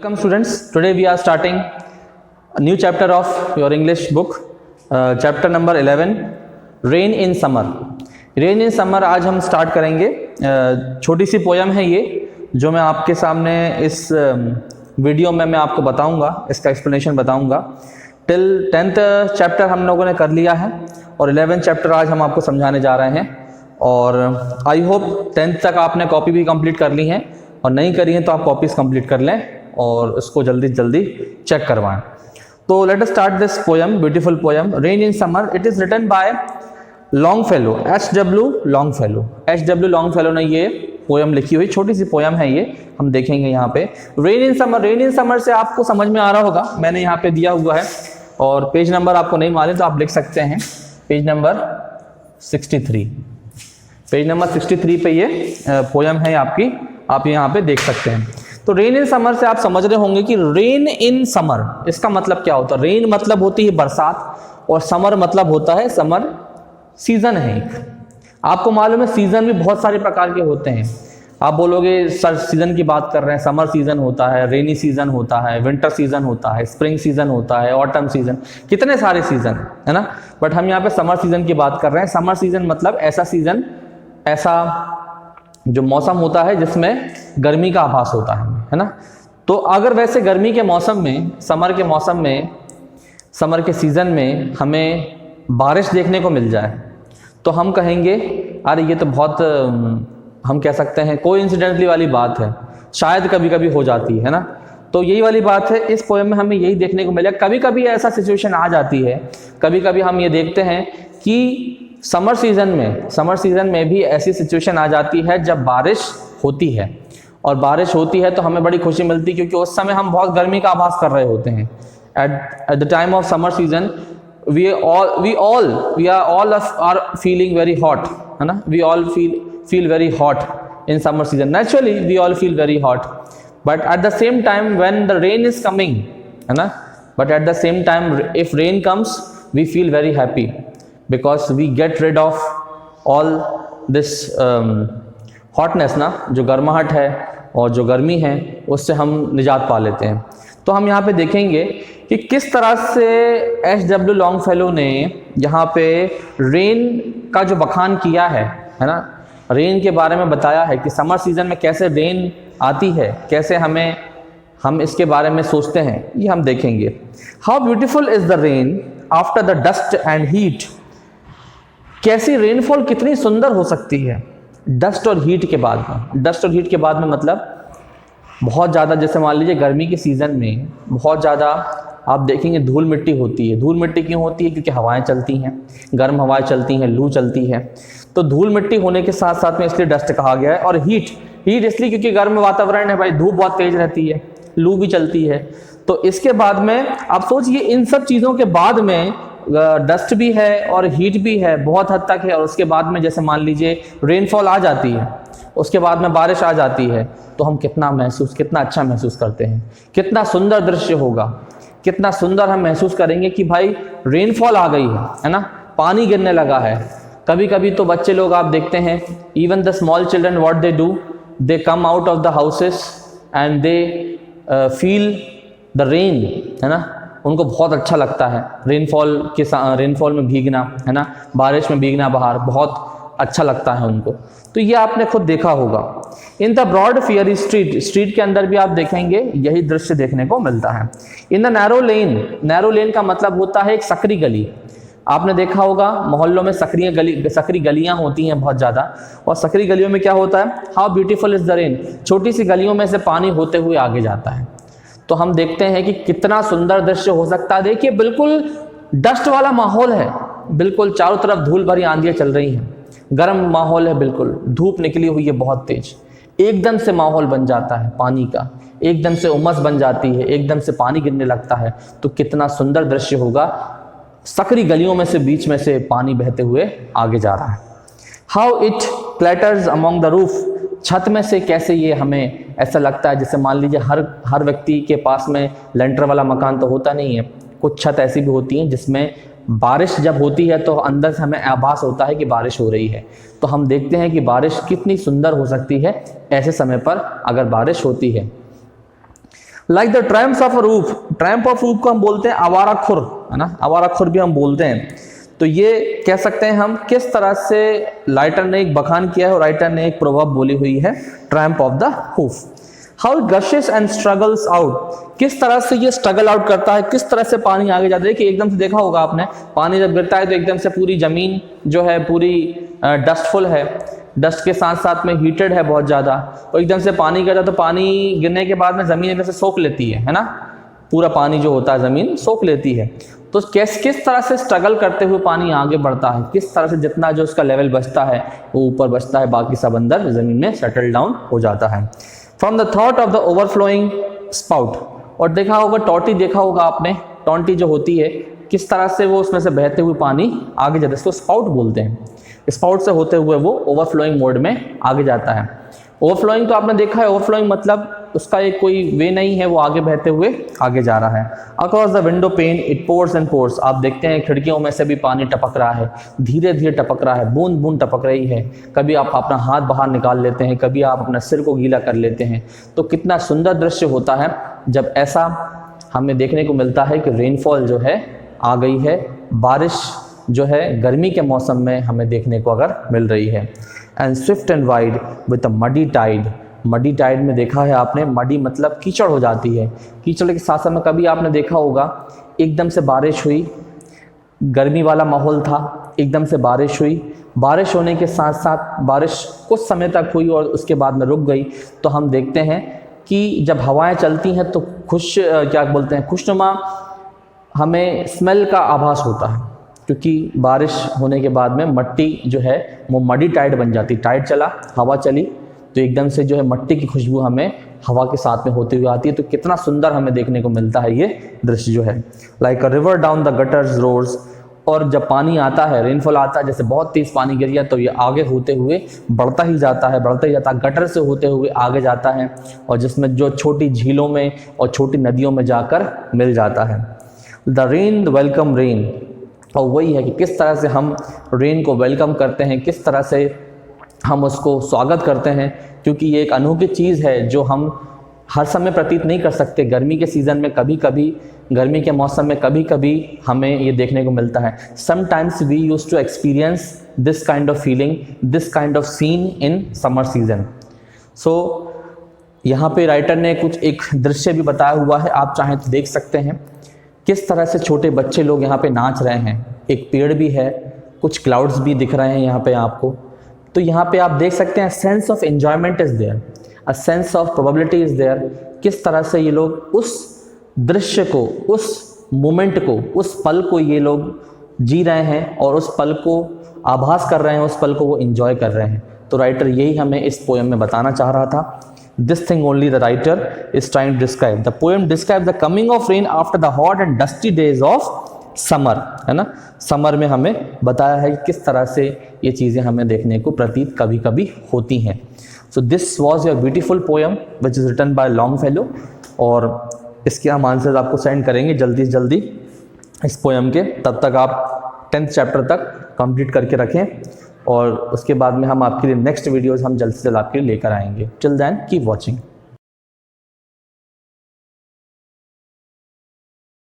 Welcome students, today we are starting a new chapter of your English book, chapter number 11, Rain in Summer. Rain in Summer आज हम start करेंगे। छोटी सी poem है ये जो मैं आपके सामने इस वीडियो में मैं आपको बताऊंगा, इसका एक्सप्लेनेशन बताऊंगा। टिल 10th चैप्टर हम लोगों ने कर लिया है और 11th चैप्टर आज हम आपको समझाने जा रहे हैं और आई होप 10th तक आपने कॉपी भी कंप्लीट कर ली है और नहीं करी है तो आप कॉपीज कंप्लीट कर लें और उसको जल्दी जल्दी चेक करवाएं। तो let us start this poem, beautiful poem rain in summer. It is written by Longfellow, H.W. Longfellow. H.W. Longfellow ने ये पोयम लिखी हुई, छोटी सी पोयम है ये, हम देखेंगे यहाँ पे। Rain in summer, rain in summer से आपको समझ में आ रहा होगा, मैंने यहाँ पे दिया हुआ है और पेज नंबर आपको नहीं मालूम तो आप लिख सकते हैं पेज नंबर 63। पेज नंबर 63 पे ये पोयम है आपकी, आप यहाँ पे देख सकते हैं। तो रेन इन समर से आप समझ रहे होंगे कि रेन इन समर इसका मतलब क्या होता है। रेन मतलब होती है बरसात और समर मतलब होता है समर सीजन है। आपको मालूम है सीजन भी बहुत सारे प्रकार के होते हैं। आप बोलोगे सर सीजन की बात कर रहे हैं, समर सीजन होता है, रेनी सीजन होता है, विंटर सीजन होता है, स्प्रिंग सीजन होता है, ऑटम सीजन, कितने सारे सीजन है ना। बट हम यहाँ पे समर सीजन की बात कर रहे हैं। समर सीजन मतलब ऐसा सीजन, ऐसा जो मौसम होता है जिसमें गर्मी का आभास होता है ना। तो अगर वैसे गर्मी के मौसम में, समर के मौसम में, समर के सीज़न में हमें बारिश देखने को मिल जाए तो हम कहेंगे अरे ये तो बहुत, हम कह सकते हैं कोइंसिडेंटली वाली बात है, शायद कभी कभी हो जाती है ना। तो यही वाली बात है इस पोएम में, हमें यही देखने को मिला। कभी कभी ऐसा सिचुएशन आ जाती है, कभी कभी हम ये देखते हैं कि समर सीज़न में भी ऐसी सिचुएशन आ जाती है जब बारिश होती है और बारिश होती है तो हमें बड़ी खुशी मिलती है क्योंकि उस समय हम बहुत गर्मी का आभास कर रहे होते हैं। At the time of summer season we are all are feeling very hot, है ना। we all feel very hot in summer season. Naturally we all feel very hot, but at the same time when the rain is coming, है ना, but at the same time if rain comes we feel very happy because we get rid of all this hotness ना, जो गर्माहट है और जो गर्मी है उससे हम निजात पा लेते हैं। तो हम यहाँ पे देखेंगे कि किस तरह से H.W. लॉन्गफेलो ने यहाँ पे रेन का जो बखान किया है ना, रेन के बारे में बताया है कि समर सीजन में कैसे रेन आती है, कैसे हम इसके बारे में सोचते हैं, ये हम देखेंगे। How beautiful is the rain after the dust and heat. कैसी रेनफॉल कितनी सुंदर हो सकती है डस्ट और हीट के बाद में। डस्ट और हीट के बाद में मतलब बहुत ज़्यादा, जैसे मान लीजिए गर्मी के सीज़न में बहुत ज़्यादा आप देखेंगे धूल मिट्टी होती है। धूल मिट्टी क्यों होती है? क्योंकि हवाएं चलती हैं, गर्म हवाएं चलती हैं, लू चलती है। तो धूल मिट्टी होने के साथ साथ में इसलिए डस्ट कहा गया है। और हीट इसलिए क्योंकि गर्म वातावरण है भाई, धूप बहुत तेज रहती है, लू भी चलती है। तो इसके बाद में आप सोचिए इन सब चीज़ों के बाद में डस्ट भी है और हीट भी है बहुत हद तक है, और उसके बाद में जैसे मान लीजिए रेनफॉल आ जाती है, उसके बाद में बारिश आ जाती है, तो हम कितना अच्छा महसूस करते हैं, कितना सुंदर दृश्य होगा, कितना सुंदर हम महसूस करेंगे कि भाई रेनफॉल आ गई है ना, पानी गिरने लगा है। कभी कभी तो बच्चे लोग आप देखते हैं, even the small children what they do, they come out of the houses and they feel the rain, है ना। उनको बहुत अच्छा लगता है रेनफॉल में भीगना, है ना, बारिश में भीगना बाहर बहुत अच्छा लगता है उनको। तो ये आपने खुद देखा होगा। In the broad fiery street के अंदर भी आप देखेंगे यही दृश्य देखने को मिलता है। इन द नैरो लेन का मतलब होता है एक सकरी गली। आपने देखा होगा मोहल्लों में सकरी गलियां होती हैं बहुत ज़्यादा, और सकरी गलियों में क्या होता है, how beautiful is the rain, छोटी सी गलियों में से पानी होते हुए आगे जाता है। तो हम देखते हैं कि कितना सुंदर दृश्य हो सकता है। देखिए बिल्कुल डस्ट वाला माहौल है, बिल्कुल चारों तरफ धूल भरी आंधियाँ चल रही हैं, गर्म माहौल है, बिल्कुल धूप निकली हुई है बहुत तेज, एकदम से माहौल बन जाता है पानी का, एकदम से उमस बन जाती है, एकदम से पानी गिरने लगता है। तो कितना सुंदर दृश्य होगा, सकरी गलियों में से बीच में से पानी बहते हुए आगे जा रहा है। How it clatters among the roof, छत में से कैसे ये हमें ऐसा लगता है जैसे मान लीजिए हर व्यक्ति के पास में लेंटर वाला मकान तो होता नहीं है, कुछ छत ऐसी भी होती हैं जिसमें बारिश जब होती है तो अंदर से हमें आभास होता है कि बारिश हो रही है। तो हम देखते हैं कि बारिश कितनी सुंदर हो सकती है ऐसे समय पर अगर बारिश होती है। Like the Triumph of a roof, Triumph of roof को हम बोलते हैं आवारा खुर, है ना, आवारा खुर भी हम बोलते हैं। तो ये कह सकते हैं हम किस तरह से राइटर ने एक बखान किया है और राइटर ने एक प्रभाव बोली हुई है triumph of the hoof. How gushes and struggles out, किस तरह से ये स्ट्रगल आउट करता है, किस तरह से पानी आगे जाता है। कि एकदम से देखा होगा आपने, पानी जब गिरता है तो एकदम से पूरी जमीन जो है पूरी डस्टफुल है, डस्ट के साथ साथ में हीटेड है बहुत ज़्यादा, और एकदम से पानी गिरता है तो पानी गिरने के बाद में ज़मीन एकदम से सोख लेती है ना, पूरा पानी जो होता है ज़मीन सोख लेती है। तो किस तरह से स्ट्रगल करते हुए पानी आगे बढ़ता है, किस तरह से जितना जो उसका लेवल बचता है वो ऊपर बचता है, बाकी सब अंदर ज़मीन में सेटल डाउन हो जाता है। From the thought of the overflowing spout, और देखा होगा टॉटी, देखा होगा आपने टॉन्टी जो होती है किस तरह से वो उसमें से बहते हुए पानी आगे जाता है, इसको स्पाउट बोलते हैं। स्पाउट से होते हुए वो ओवरफ्लोइंग मोड में आगे जाता है। ओवरफ्लोइंग तो आपने देखा है, ओवरफ्लोइंग मतलब उसका एक कोई वे नहीं है, वो आगे बहते हुए आगे जा रहा है। Across the window pane it pores and pores, आप देखते हैं खिड़कियों में से भी पानी टपक रहा है, धीरे धीरे टपक रहा है, बूंद बूंद टपक रही है। कभी आप अपना हाथ बाहर निकाल लेते हैं, कभी आप अपना सिर को गीला कर लेते हैं। तो कितना सुंदर दृश्य होता है जब ऐसा हमें देखने को मिलता है कि रेनफॉल जो है आ गई है, बारिश जो है गर्मी के मौसम में हमें देखने को अगर मिल रही है। And swift and wide with a muddy tide, muddy tide में देखा है आपने, मडी मतलब कीचड़ हो जाती है। कीचड़ के साथ साथ में कभी आपने देखा होगा एकदम से बारिश हुई, गर्मी वाला माहौल था, एकदम से बारिश हुई, बारिश होने के साथ साथ बारिश कुछ समय तक हुई और उसके बाद में रुक गई। तो हम देखते हैं कि जब हवाएं चलती हैं तो क्या बोलते हैं, खुशनुमा हमें स्मेल का आभास होता है, क्योंकि बारिश होने के बाद में मट्टी जो है वो मडी टाइड बन जाती। टाइड चला, हवा चली, तो एकदम से जो है मट्टी की खुशबू हमें हवा के साथ में होती हुई आती है। तो कितना सुंदर हमें देखने को मिलता है ये दृश्य जो है। Like a river down the gutters roads, और जब पानी आता है, रेनफॉल आता है, जैसे बहुत तेज़ पानी गिर गया तो ये आगे होते हुए बढ़ता ही जाता है, बढ़ता ही जाता है, गटर से होते हुए आगे जाता है, और जिसमें जो छोटी झीलों में और छोटी नदियों में जाकर मिल जाता है। The rain the welcome rain, और वही है कि किस तरह से हम रेन को वेलकम करते हैं, किस तरह से हम उसको स्वागत करते हैं, क्योंकि ये एक अनोखी चीज़ है जो हम हर समय प्रतीत नहीं कर सकते। गर्मी के सीज़न में कभी कभी, गर्मी के मौसम में कभी कभी हमें ये देखने को मिलता है। Sometimes we use to experience this kind of feeling, this kind of scene in summer season. So यहाँ पे राइटर ने कुछ एक दृश्य भी बताया हुआ है, आप चाहें तो देख सकते हैं किस तरह से छोटे बच्चे लोग यहाँ पे नाच रहे हैं। एक पेड़ भी है, कुछ क्लाउड्स भी दिख रहे हैं यहाँ पे आपको। तो यहाँ पे आप देख सकते हैं sense of enjoyment is there, a sense of probability is there. किस तरह से ये लोग उस दृश्य को, उस मोमेंट को, उस पल को ये लोग जी रहे हैं और उस पल को आभास कर रहे हैं, उस पल को वो एंजॉय कर रहे हैं। तो राइटर यही हमें इस पोएम में बताना चाह रहा था। This thing only the writer is trying to describe. The poem describes the coming of rain after the hot and dusty days of summer, है ना। समर में हमें बताया है कि किस तरह से ये चीज़ें हमें देखने को प्रतीत कभी कभी होती हैं। So this was your beautiful poem which is written by Longfellow, और इसके हम आंसर्स आपको सेंड करेंगे जल्दी से जल्दी इस पोएम के। तब तक आप 10th चैप्टर तक कंप्लीट करके रखें, और उसके बाद में हम आपके लिए नेक्स्ट वीडियोस हम जल्द से जल्द आपके लिए लेकर आएंगे। Till then keep watching.